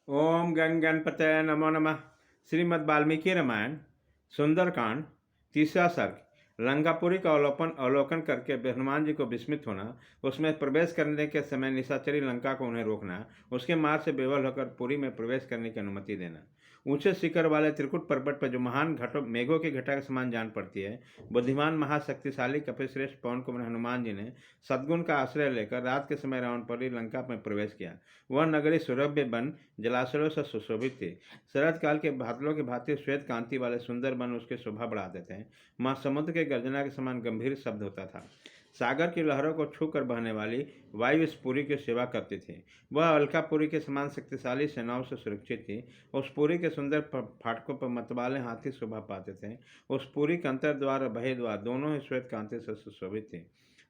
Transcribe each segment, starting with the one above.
ओम गण गणपतये नमो नमः। श्रीमद् वाल्मीकि रामायण सुंदरकांड तीसरा सर्ग। लंकापुरी का अवलोकन अवलोकन करके हनुमान जी को विस्मित होना, उसमें प्रवेश करने के समय निशाचरी लंका को उन्हें रोकना, उसके मार्ग से बेवल होकर पुरी में प्रवेश करने की अनुमति देना। ऊंचे शिखर वाले त्रिकुट पर्वत पर जो महान घटों मेघों की घटा के समान जान पड़ती है, बुद्धिमान महाशक्तिशाली कपिश्रेष्ठ पवन कुमार हनुमान जी ने सद्गुण का आश्रय लेकर रात के समय रावणपुरी लंका में प्रवेश किया। वह नगरी सुरभ्य वन जलाशयों से सुशोभित थी। शरद काल के बादलों की भांति श्वेत कांति वाले सुंदर वन उसकी शोभा बढ़ाते थे। माँ समुद्र के गर्जना के समान गंभीर शब्द होता था। सागर की लहरों को छू कर बहने वाली वायु इस पुरी की सेवा करती थी। वह अलकापुरी के समान शक्तिशाली सेनाओं से सुरक्षित थी। उस पुरी के सुंदर फाटकों पर मतवाले हाथी शोभा पाते थे। उस पुरी के अंतर द्वार और बहे द्वार दोनों ही श्वेत कांति से सुशोभित थे।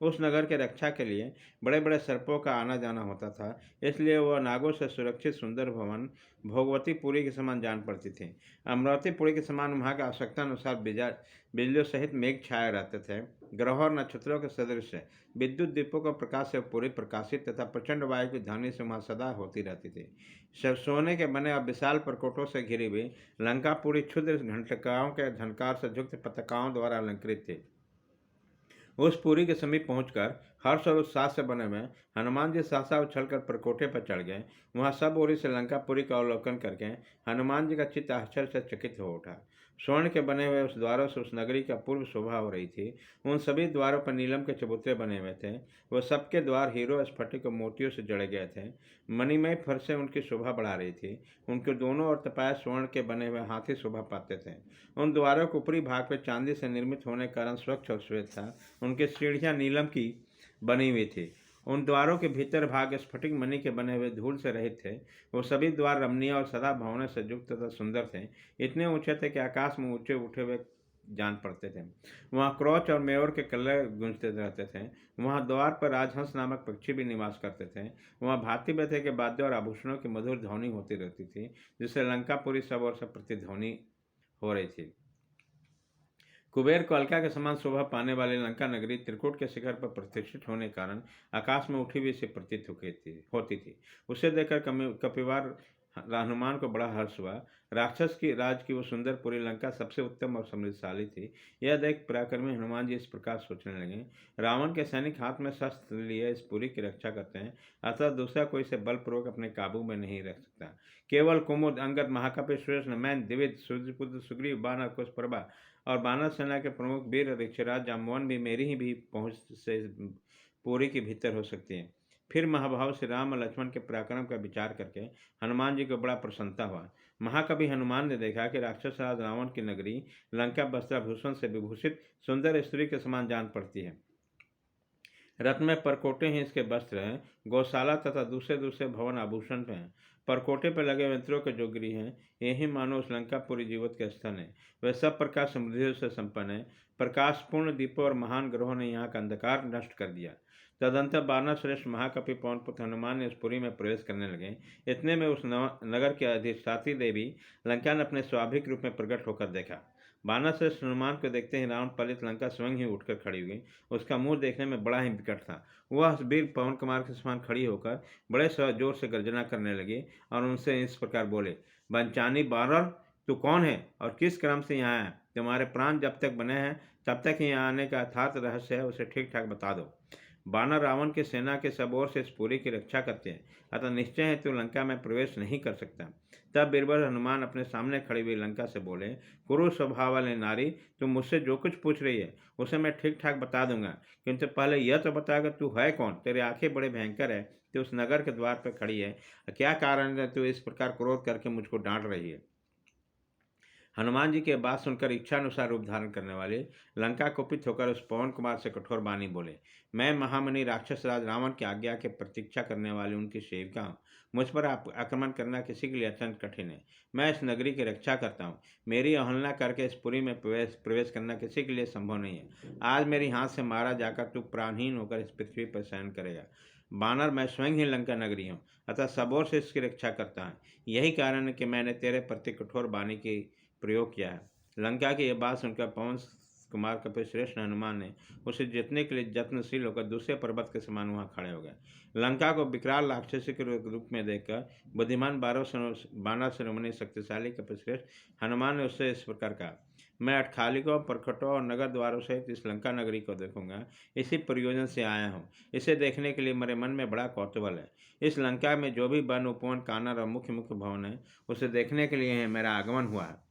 उस नगर के रक्षा के लिए बड़े बड़े सर्पों का आना जाना होता था, इसलिए वह नागों से सुरक्षित सुंदर भवन भोगवती पुरी के समान जान पड़ती थी। अमरावती पुरी के समान वहाँ के आवश्यकता अनुसार बिजलियों सहित मेघ छाए रहते थे। ग्रहों और नक्षत्रों के सदृश विद्युत दीपों का प्रकाश से पूरी प्रकाशित तथा प्रचंड वायु की ध्वनि से वहाँ सदा होती रहती थी। सोने के बने और विशाल प्रकोटों से घिरी हुई लंकापुरी क्षुद्र घंटकाओं के झनकार से युक्त पताकाओं द्वारा अलंकृत थी। उस पुरी के समीप पहुंचकर हर्ष और उत्साह से बने हुए हनुमान जी सहसा उछलकर परकोटे पर चढ़ गए। वहां सब ओरी से लंकापुरी का अवलोकन करके हनुमान जी का चित्त आश्चर्य से चकित हो उठा। स्वर्ण के बने हुए उस द्वारों से उस नगरी का पूर्व शोभा हो रही थी। उन सभी द्वारों पर नीलम के चबूतरे बने हुए थे। वह सबके द्वार हीरो स्फटिक और मोतियों से जड़े गए थे। मणिमय फर्शें उनकी शोभा बढ़ा रही थी। उनके दोनों ओर तपाए स्वर्ण के बने हुए हाथी शोभा पाते थे। उन द्वारों के ऊपरी भाग पर चांदी से निर्मित होने के कारण स्वच्छ और श्वेत था। उनकी सीढ़ियाँ नीलम की बनी हुई थी। उन द्वारों के भीतर भाग स्फटिक मणि के बने हुए धूल से रहित थे। वो सभी द्वार रमणीय और सदा भवनों से युक्त तथा सुंदर थे। इतने ऊंचे थे कि आकाश में ऊंचे उठे हुए जान पड़ते थे। वहाँ क्रोच और मेयर के कलर गूंजते रहते थे। वहाँ द्वार पर राजहंस नामक पक्षी भी निवास करते थे। वहाँ भांति व्यथे के वाद्य और आभूषणों की मधुर ध्वनि होती रहती थी, जिससे लंकापुरी सब और सब प्रतिध्वनि हो रही थी। कुबेर को अलका के समान शोभा पाने वाली लंका नगरी त्रिकुट के शिखर पर प्रतिष्ठित होने के कारण आकाश में उठी हुई से प्रतीत होती थी। उसे देखकर कपिवार हनुमान को बड़ा हर्ष हुआ। राक्षस की राज की वो सुंदरपुरी लंका सबसे उत्तम और समृद्धशाली थी। यह देख पराक्रमी हनुमान जी इस प्रकार सोचने लगे, रावण के सैनिक हाथ में शस्त्र लिए इस पुरी की रक्षा करते हैं, अतः दूसरा कोई इसे बलपूर्वक अपने काबू में नहीं रख सकता। केवल कुमुद अंगद महाकपि श्रेष्ठ मैन दिविद सूर्यपुत्र सुग्रीव बानर कुशप्रभा और बानर सेना के प्रमुख वीर ऋक्षराज जाम्बवन भी मेरी ही भी पहुंच से पूरी के भीतर हो सकती है। फिर महाभाव श्री राम और लक्ष्मण के पराक्रम का विचार करके हनुमान जी को बड़ा प्रसन्नता हुआ। महाकवि हनुमान ने देखा कि राक्षस राज रावण की नगरी लंका वस्त्राभूषण से विभूषित सुंदर स्त्री के समान जान पड़ती है। रथ में परकोटे ही इसके वस्त्र हैं। गौशाला तथा दूसरे दूसरे भवन आभूषण पे हैं। परकोटे पर लगे मित्रों के जो गृह हैं, यही मानो उस लंकापुरी जीवत के स्थान है। वह सब प्रकार समृद्धियों से संपन्न है। प्रकाशपूर्ण दीपों और महान ग्रहों ने यहाँ का अंधकार नष्ट कर दिया। तदंतर बानर श्रेष्ठ महाकपि पवन पुत्र हनुमान ने उस पुरी में प्रवेश करने लगे। इतने में उस नगर की अधिष्ठात्री देवी लंका ने अपने स्वाभाविक रूप में प्रकट होकर देखा। बानर श्रेष्ठ हनुमान को देखते ही रावण पलित लंका स्वयं ही उठकर खड़ी हुई। उसका मुंह देखने में बड़ा ही विकट था। वह वीर पवन कुमार के समान खड़ी होकर बड़े जोर से गर्जना करने लगी और उनसे इस प्रकार बोले, बंचानी बानर, तू कौन है और किस क्रम से यहाँ आया? तुम्हारे प्राण जब तक बने हैं तब तक यहाँ आने का यथार्थ रहस्य है, उसे ठीक ठाक बता दो। बानर रावण की सेना के सब ओर से इस पुरी की रक्षा करते हैं, अतः निश्चय है तू लंका में प्रवेश नहीं कर सकता। तब बीरबल हनुमान अपने सामने खड़ी हुई लंका से बोले, कुरु स्वभाव वाले नारी, तुम मुझसे जो कुछ पूछ रही है उसे मैं ठीक ठाक बता दूंगा, किंतु पहले यह तो बता कि तू है कौन? तेरी आंखें बड़े भयंकर है, तू उस नगर के द्वार पर खड़ी है, क्या कारण है तू इस प्रकार क्रोध करके मुझको डांट रही है? हनुमान जी के बात सुनकर इच्छानुसार रूप धारण करने वाले लंका कुपित होकर उस पवन कुमार से कठोर बानी बोले, मैं महामणि राक्षस राज रावण की आज्ञा के प्रतीक्षा करने वाली उनकी सेविका हूँ। मुझ पर आक्रमण करना किसी के लिए अत्यंत कठिन है। मैं इस नगरी की रक्षा करता हूँ। मेरी अवहेलना करके इस पुरी में प्रवेश करना किसी के लिए संभव नहीं है। आज मेरी हाथ से मारा जाकर तू प्राणहीन होकर इस पृथ्वी पर शयन करेगा। बानर, मैं स्वयं ही लंका नगरी हूँ, अतः सबोर से इसकी रक्षा करता है। यही कारण है कि मैंने तेरे प्रति कठोर बानी की प्रयोग किया है। लंका की यह बात सुनकर पवन कुमार कपिश्रेष्ठ हनुमान ने उसे जीतने के लिए यत्नशील होकर दूसरे पर्वत के समान वहां खड़े हो गए। लंका को विकराल राक्षसी के रूप में देखकर बुद्धिमान बानर शिरोमणि शक्तिशाली कपिश्रेष्ठ हनुमान ने उससे इस प्रकार कहा, मैं अटखालिकों, परखटों और नगर द्वारों सहित इस लंका नगरी को देखूंगा। इसी प्रयोजन से आया हूँ। इसे देखने के लिए मेरे मन में बड़ा कौतूहल है। इस लंका में जो भी वन, उपवन, कानन और मुख्य मुख्य भवन है, उसे देखने के लिए मेरा आगमन हुआ है।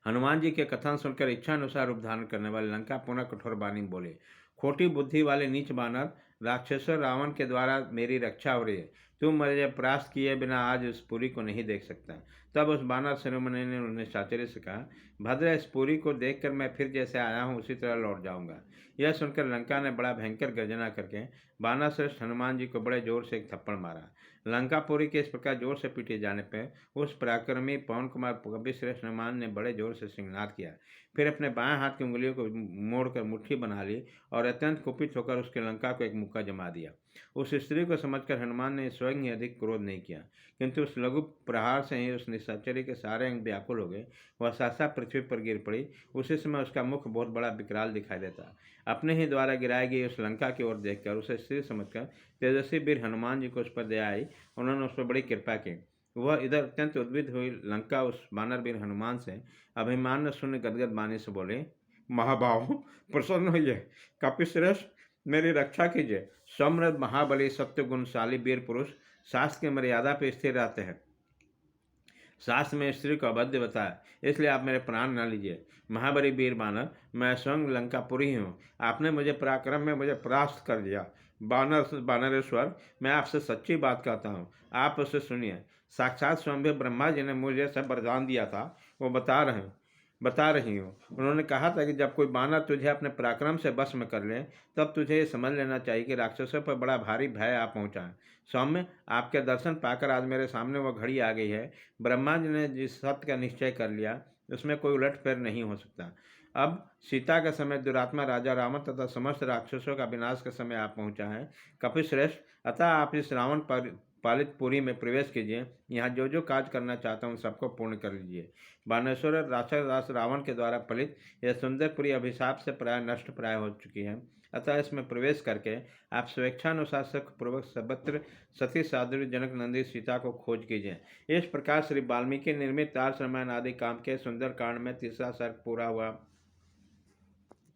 हनुमान जी के कथन सुनकर इच्छा अनुसार रूप धारण करने वाले लंका पुनः कठोर वाणी बोले, खोटी बुद्धि वाले नीच बानर, राक्षसों रावण के द्वारा मेरी रक्षा हो रही है। तुम मुझे परास्त किए बिना आज उस पुरी को नहीं देख सकता। तब उस बानर शिरोमणि ने उन्हें चातुर्य से कहा, भद्र, इस पुरी को देखकर मैं फिर जैसे आया हूँ उसी तरह लौट जाऊंगा। यह सुनकर लंका ने बड़ा भयंकर गर्जना करके बानर श्रेष्ठ हनुमान जी को बड़े जोर से एक थप्पड़ मारा। लंकापुरी के इस प्रकार जोर से पीटे जाने पर उस पराक्रमी पवन कुमार कपिश्रेष्ठ हनुमान ने बड़े जोर से सिंहनाद किया। फिर अपने बाएं हाथ की उंगलियों को मोड़कर मुट्ठी बना ली और अत्यंत कुपित होकर उसके लंका को एक मुक्का जमा दिया। उस स्त्री को समझकर हनुमान ने स्वयं ही अधिक क्रोध नहीं किया, किंतु उस लघु प्रहार से ही उस निशाचरी के सारे अंग व्याकुल हो गए। वह सहसा पृथ्वी पर गिर पड़ी। उसी समय उसका मुख बहुत बड़ा विकराल दिखाई देता। अपने ही द्वारा गिराई गई उस लंका की ओर देखकर उसे स्त्री समझकर तेजस्वी वीर हनुमान जी को उस पर दया आई। उन्होंने उस पर बड़ी कृपा की। वह इधर अत्यंत उद्विग्न हुई लंका उस बानर वीर हनुमान से अभिमान शून्य गदगद वाणी से बोले, महाभाव, प्रसन्न होइए। कपिश्रेष्ठ, मेरी रक्षा कीजिए। समृद्ध, महाबली, सत्य गुणशाली वीर पुरुष शास्त्र की मर्यादा पर स्थिर रहते हैं। शास्त्र में स्त्री को अवध्य बताया, इसलिए आप मेरे प्राण न लीजिए। महाबली वीर बानर, मैं स्वयं लंकापुरी हूँ। आपने मुझे पराक्रम में मुझे परास्त कर दिया। बानरेश्वर, मैं आपसे सच्ची बात कहता हूँ, आप उसे सुनिए। साक्षात स्वयं ब्रह्मा जी ने मुझे सब वरदान दिया था, वो बता रही हूँ। उन्होंने कहा था कि जब कोई बानर तुझे अपने पराक्रम से बस में कर ले, तब तुझे ये समझ लेना चाहिए कि राक्षसों पर बड़ा भारी भय आ पहुँचा है। सौम्य, आपके दर्शन पाकर आज मेरे सामने वह घड़ी आ गई है। ब्रह्मा जी ने जिस सत्य का निश्चय कर लिया, उसमें कोई उलटफेर नहीं हो सकता। अब सीता का समय, दुरात्मा राजा रावण तथा समस्त राक्षसों का विनाश का समय आ पहुँचा है। कपिश्रेष्ठ, अतः आप इस रावण पर पालित पुरी में प्रवेश कीजिए। यहाँ जो जो कार्य करना चाहता हूँ सबको पूर्ण कर लीजिए। बानेश्वर राक्षस रावण के द्वारा पलित यह सुंदरपुरी अभिशाप से प्राय नष्ट प्राय हो चुकी है। अतः इसमें प्रवेश करके आप स्वेच्छानुसार सुखपूर्वक सर्वत्र सती साधु जनक नंदी सीता को खोज कीजिए। इस प्रकार श्री वाल्मीकि निर्मित 4 रामायण आदि काम के सुंदर कांड में तीसरा सर्ग पूरा हुआ।